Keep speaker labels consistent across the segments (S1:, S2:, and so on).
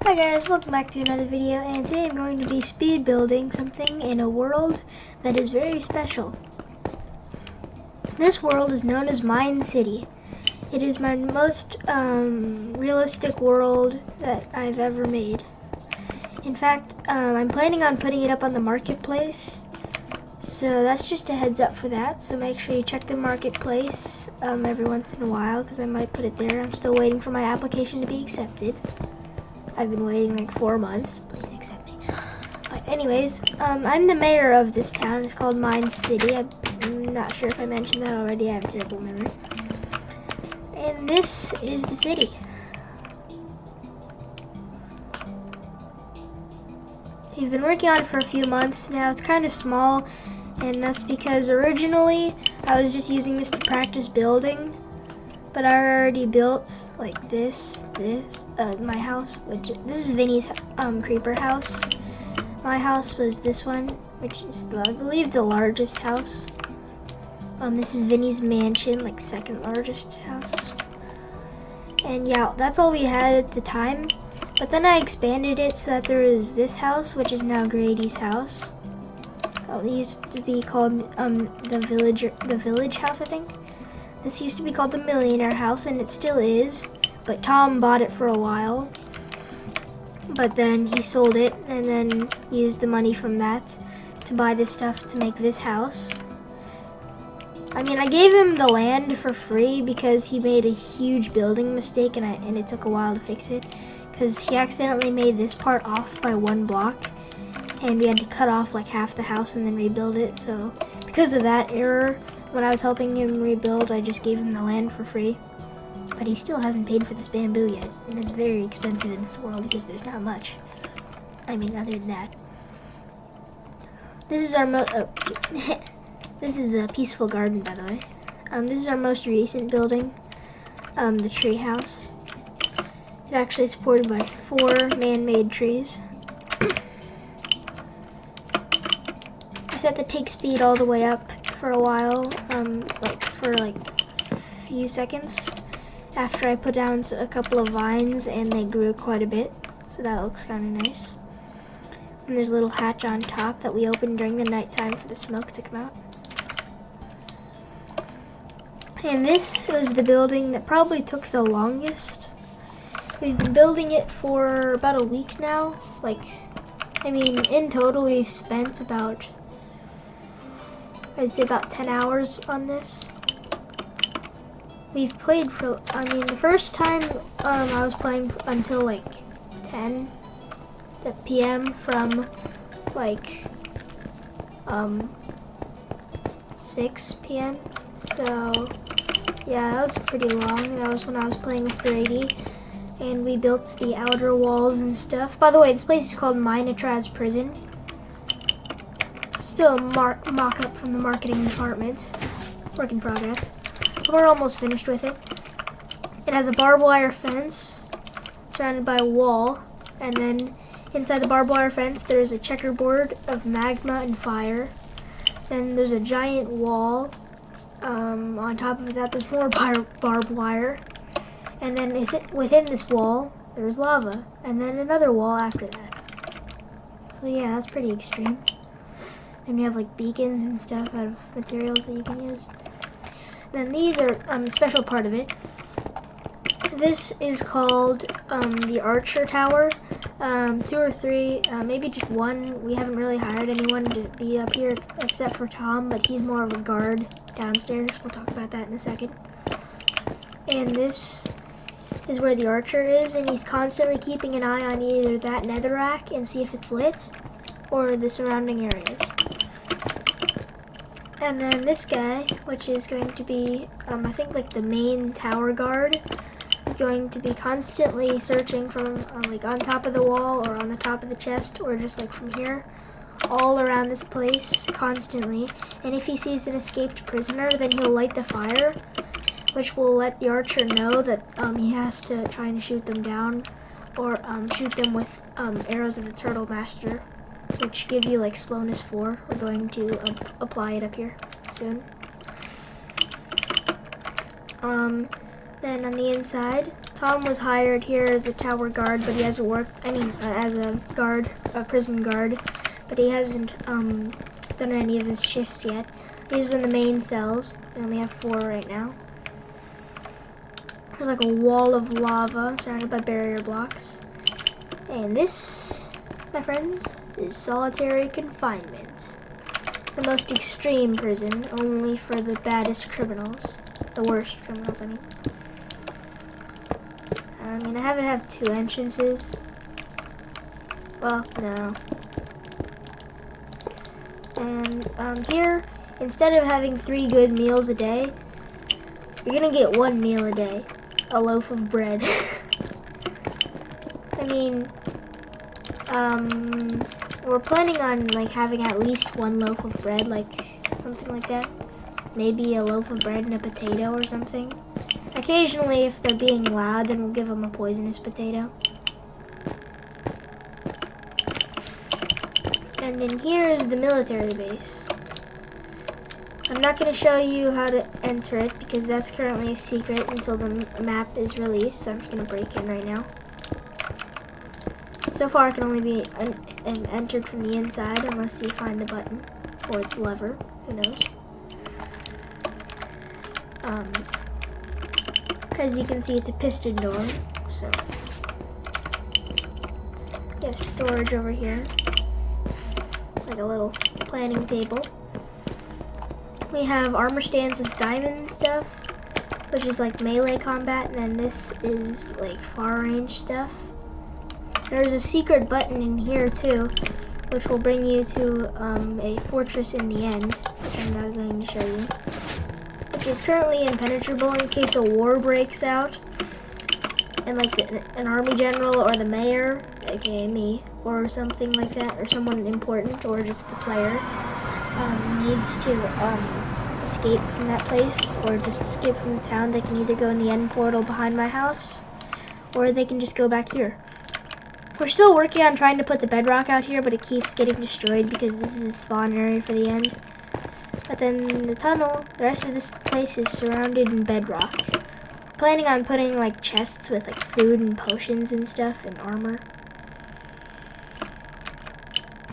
S1: Hi guys, welcome back to another video, and today I'm going to be speed building something in a world that is very special. This world is known as Minecity. It is my most realistic world that I've ever made. In fact, I'm planning on putting it up on the marketplace, so that's just a heads up for that. So make sure you check the marketplace every once in a while, because I might put it there. I'm still waiting for my application to be accepted. I've been waiting like 4 months. Please accept me. But anyways, I'm the mayor of this town. It's called Minecity. I'm not sure if I mentioned that already. I have a terrible memory. And this is the city. We've been working on it for a few months now. It's kind of small, and that's because originally I was just using this to practice building. But I already built like this, my house, this is Vinny's creeper house. My house was this one, which is I believe the largest house. This is Vinny's mansion, like second largest house. And yeah, that's all we had at the time. But then I expanded it so that there is this house, which is now Grady's house. It used to be called the village house, I think. This used to be called the Millionaire House, and it still is, but Tom bought it for a while. But then he sold it, and then used the money from that to buy this stuff to make this house. I mean, I gave him the land for free because he made a huge building mistake, and it took a while to fix it. Because he accidentally made this part off by 1 block, and we had to cut off like half the house and then rebuild it. So because of that error, when I was helping him rebuild, I just gave him the land for free. But he still hasn't paid for this bamboo yet, and it's very expensive in this world because there's not much. I mean, other than that. This is our this is the peaceful garden, by the way. This is our most recent building, the tree house. It's actually supported by 4 man-made trees. I set the take speed all the way up for a while, for a few seconds after I put down a couple of vines, and they grew quite a bit, so that looks kind of nice. And there's a little hatch on top that we open during the nighttime for the smoke to come out. And this was the building that probably took the longest. We've been building it for about a week now. In total we've spent about, I'd say about 10 hours on this. We've played for, the first time I was playing until like 10 p.m. from 6 p.m. So yeah, that was pretty long. That was when I was playing with Brady, and we built the outer walls and stuff. By the way, this place is called Minetrad's Prison. Still a mock-up from the marketing department. Work in progress. We're almost finished with it. It has a barbed wire fence surrounded by a wall, and then inside the barbed wire fence there's a checkerboard of magma and fire. Then there's a giant wall. On top of that there's more barbed wire. And then within this wall there's lava, and then another wall after that. So yeah, that's pretty extreme. And you have like beacons and stuff out of materials that you can use. Then these are a special part of it. This is called the Archer Tower. 2 or 3, maybe just 1. We haven't really hired anyone to be up here except for Tom, but he's more of a guard downstairs. We'll talk about that in a second. And this is where the archer is, and he's constantly keeping an eye on either that netherrack and see if it's lit, or the surrounding areas. And then this guy, which is going to be, I think like the main tower guard, is going to be constantly searching from like on top of the wall or on the top of the chest, or just like from here, all around this place constantly. And if he sees an escaped prisoner, then he'll light the fire, which will let the archer know that he has to try and shoot them down, or shoot them with arrows of the Turtle Master, which give you like slowness 4. We're going to apply it up here soon. Then on the inside, Tom was hired here as a tower guard, but he hasn't worked as a guard, a prison guard, but he hasn't done any of his shifts yet. He's in the main cells. We only have 4 right now. There's like a wall of lava surrounded by barrier blocks. And this, my friends, is solitary confinement. The most extreme prison, only for the baddest criminals. The worst criminals, I mean. I haven't have 2 entrances. Well, no. And here, instead of having 3 good meals a day, you're gonna get 1 meal a day. A loaf of bread. I mean, we're planning on like having at least 1 loaf of bread, like something like that. Maybe a loaf of bread and a potato or something. Occasionally, if they're being loud, then we'll give them a poisonous potato. And in here is the military base. I'm not going to show you how to enter it because that's currently a secret until the map is released, so I'm just going to break in right now. So far, it can only be entered from the inside unless you find the button or the lever. Who knows? As you can see, it's a piston door, so you have storage over here, like a little planning table. We have armor stands with diamond stuff, which is like melee combat, and then this is like far range stuff. There's a secret button in here too, which will bring you to a fortress in the end, which I'm not going to show you. Which is currently impenetrable in case a war breaks out, and like an army general or the mayor, aka me, or something like that, or someone important, or just the player, needs to escape from that place, or just escape from the town. They can either go in the end portal behind my house, or they can just go back here. We're still working on trying to put the bedrock out here, but it keeps getting destroyed because this is the spawn area for the end. But then the tunnel, the rest of this place is surrounded in bedrock. Planning on putting like chests with like food and potions and stuff and armor.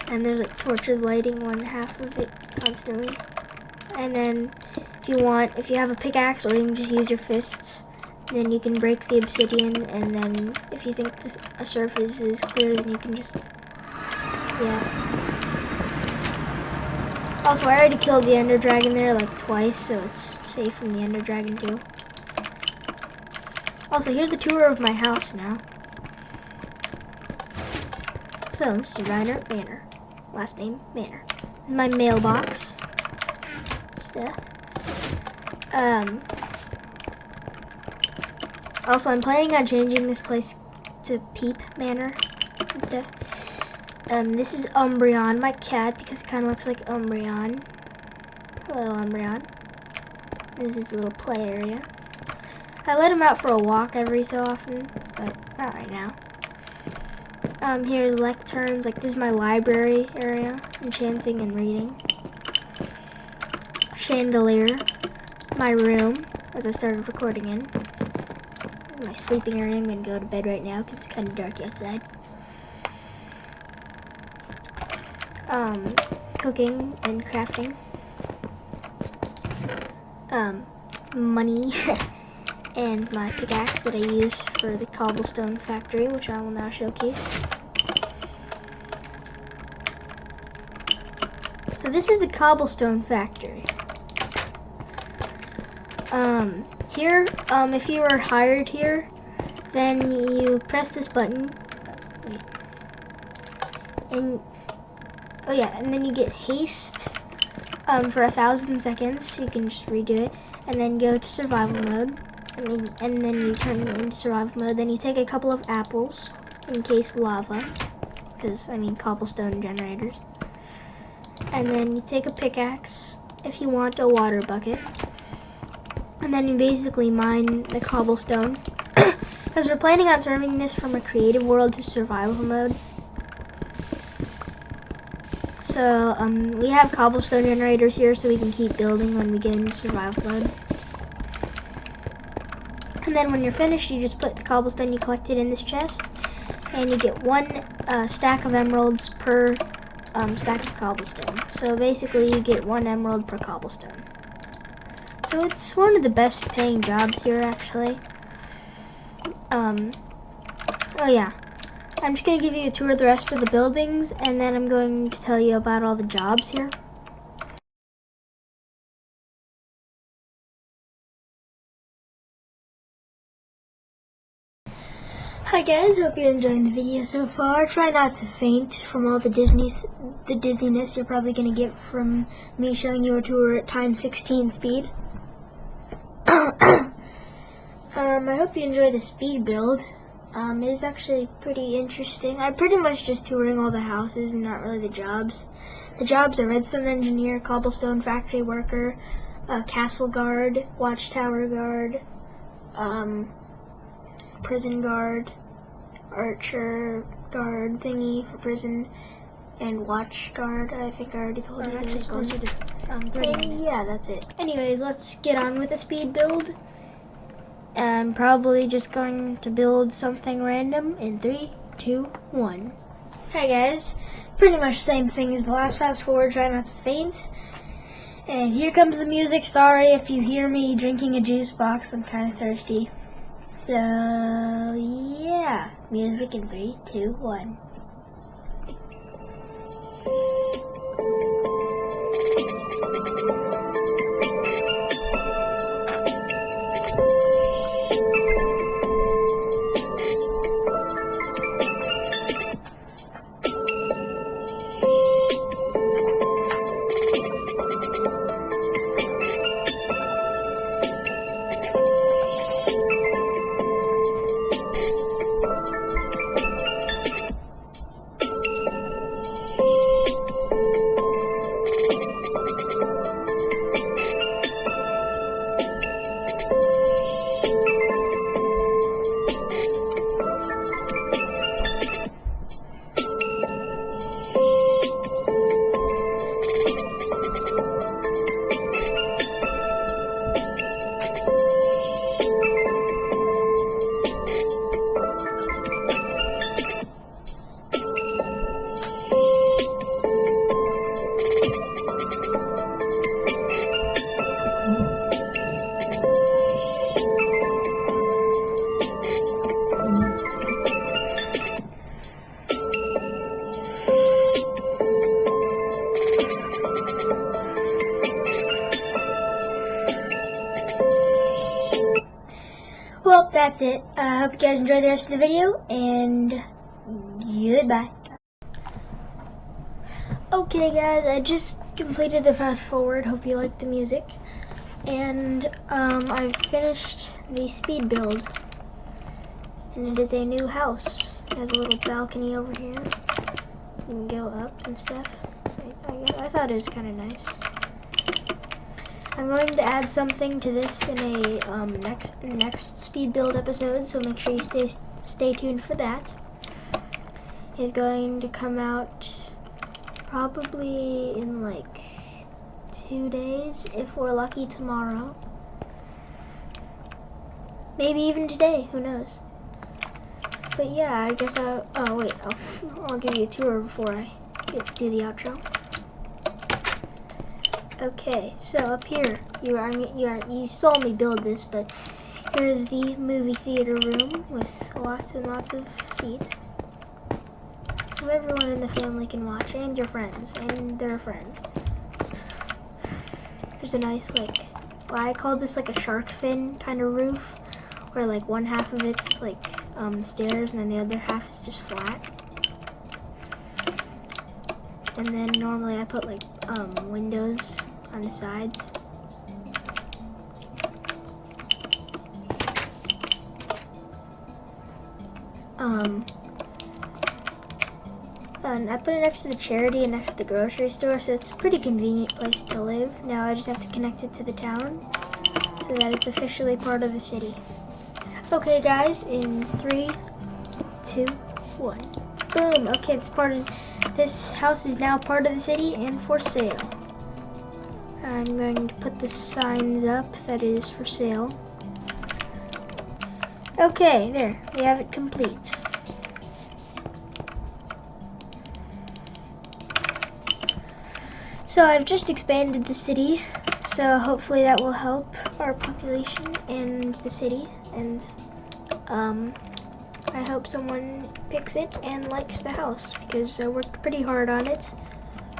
S1: And there's like torches lighting 1/2 of it constantly. And then if you have a pickaxe, or you can just use your fists, then you can break the obsidian, and then if you think a surface is clear, then you can just, yeah. Also, I already killed the ender dragon there like twice, so it's safe from the ender dragon too. Also, here's the tour of my house now. So, this is Reiner Manor. Last name, Manor. This is my mailbox. Stuff. Also, I'm planning on changing this place to Peep Manor and stuff. This is Umbreon, my cat, because it kind of looks like Umbreon. Hello, Umbreon. This is his little play area. I let him out for a walk every so often, but not right now. Here's lecterns, like this is my library area, enchanting and reading. Chandelier, my room, as I started recording in. My sleeping area. I'm gonna go to bed right now because it's kind of dark outside. Cooking and crafting. Money and my pickaxe that I use for the cobblestone factory, which I will now showcase. So this is the cobblestone factory. Here, if you were hired here, then you press this button, and oh yeah, and then you get haste for 1,000 seconds. You can just redo it, and then go to survival mode. And then you turn into survival mode. Then you take a couple of apples, in case lava, because cobblestone generators. And then you take a pickaxe if you want a water bucket. And then you basically mine the cobblestone. Because we're planning on turning this from a creative world to survival mode. So, we have cobblestone generators here so we can keep building when we get into survival mode. And then when you're finished, you just put the cobblestone you collected in this chest, and you get one stack of emeralds per stack of cobblestone. So basically you get 1 emerald per cobblestone. So it's one of the best paying jobs here, actually. Oh yeah, I'm just going to give you a tour of the rest of the buildings, and then I'm going to tell you about all the jobs here. Hi guys, hope you're enjoying the video so far. Try not to faint from all the dizziness you're probably going to get from me showing you a tour at times 16 speed. I hope you enjoy the speed build. It is actually pretty interesting. I'm pretty much just touring all the houses and not really the jobs. The jobs are redstone engineer, cobblestone factory worker, castle guard, watchtower guard, prison guard, archer guard thingy for prison, and watch guard. I think I already told you. Actually, closer to 30 minutes. Yeah, that's it. Anyways, let's get on with the speed build. I'm probably just going to build something random in 3, 2, 1. Hi guys, pretty much same thing as the last. Fast forward, try not to faint. And here comes the music. Sorry if you hear me drinking a juice box, I'm kind of thirsty. So yeah, music in 3, 2, 1. Well, that's it. I hope you guys enjoyed the rest of the video, and goodbye. Okay guys, I just completed the fast forward. Hope you liked the music. And I've finished the speed build. And it is a new house. It has a little balcony over here. You can go up and stuff. I thought it was kind of nice. I'm going to add something to this in a next speed build episode, so make sure you stay tuned for that. It's going to come out probably in like 2 days, if we're lucky tomorrow. Maybe even today, who knows. But yeah, I guess I'll give you a tour before I do the outro. Okay, so up here, you saw me build this, but here's the movie theater room with lots and lots of seats. So everyone in the family can watch, and your friends, and their friends. There's a nice, I call this like a shark fin kind of roof, where like one half of it's like stairs, and then the other half is just flat. And then normally I put like windows on the sides. And I put it next to the charity and next to the grocery store, so it's a pretty convenient place to live. Now I just have to connect it to the town so that it's officially part of the city. Okay guys, in 3, 2, 1. Boom! Okay, this house is now part of the city and for sale. I'm going to put the signs up that it is for sale. Okay, there, we have it complete. So I've just expanded the city, so hopefully that will help our population and the city, and I hope someone picks it and likes the house, because I worked pretty hard on it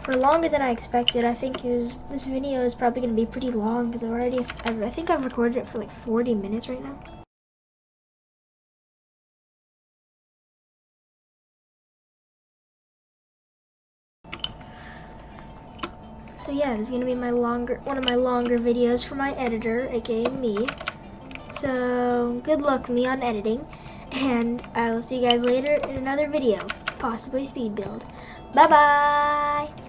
S1: for longer than I expected. I think this video is probably going to be pretty long, because I think I've recorded it for like 40 minutes right now. So yeah, this is gonna be one of my longer videos for my editor, aka me. So good luck me on editing, and I will see you guys later in another video, possibly speed build. Bye bye!